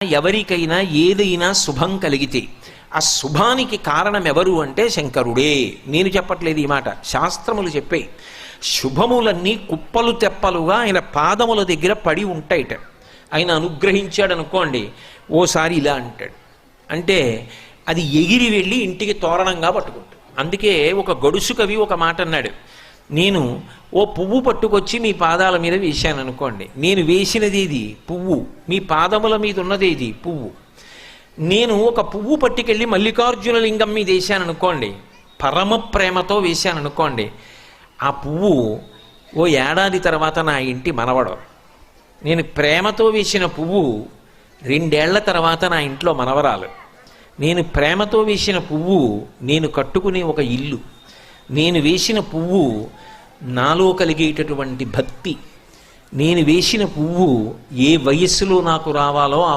ఎవరికైనా ఏదైనా శుభం కలిగితే ఆ శుభానికి కారణం ఎవరు అంటే శంకరుడే. నేను చెప్పట్లేదు ఈ మాట, శాస్త్రములు చెప్పే. శుభములన్నీ కుప్పలు తెప్పలుగా ఆయన పాదముల దగ్గర పడి ఉంటాయిట. ఆయన అనుగ్రహించాడు అనుకోండి, ఓసారి ఇలా అంటాడు అంటే అది ఎగిరి వెళ్ళి ఇంటికి తోరణంగా పట్టుకుంటాడు. అందుకే ఒక గడుసు కవి ఒక మాట అన్నాడు, నేను ఓ పువ్వు పట్టుకొచ్చి మీ పాదాల మీద వేశాను అనుకోండి, నేను వేసినది ఇది పువ్వు, మీ పాదముల మీద ఉన్నది ఇది పువ్వు. నేను ఒక పువ్వు పట్టుకెళ్ళి మల్లికార్జున లింగం మీద వేశాను అనుకోండి, పరమ ప్రేమతో వేశాను అనుకోండి, ఆ పువ్వు ఓ ఏడాది తర్వాత నా ఇంటి మనవడు. నేను ప్రేమతో వేసిన పువ్వు 2 ఏళ్ల తర్వాత నా ఇంట్లో మనవరాలు. నేను ప్రేమతో వేసిన పువ్వు నేను కట్టుకునే ఒక ఇల్లు. నేను వేసిన పువ్వు నాలో కలిగేటటువంటి భక్తి. నేను వేసిన పువ్వు ఏ వయస్సులో నాకు రావాలో ఆ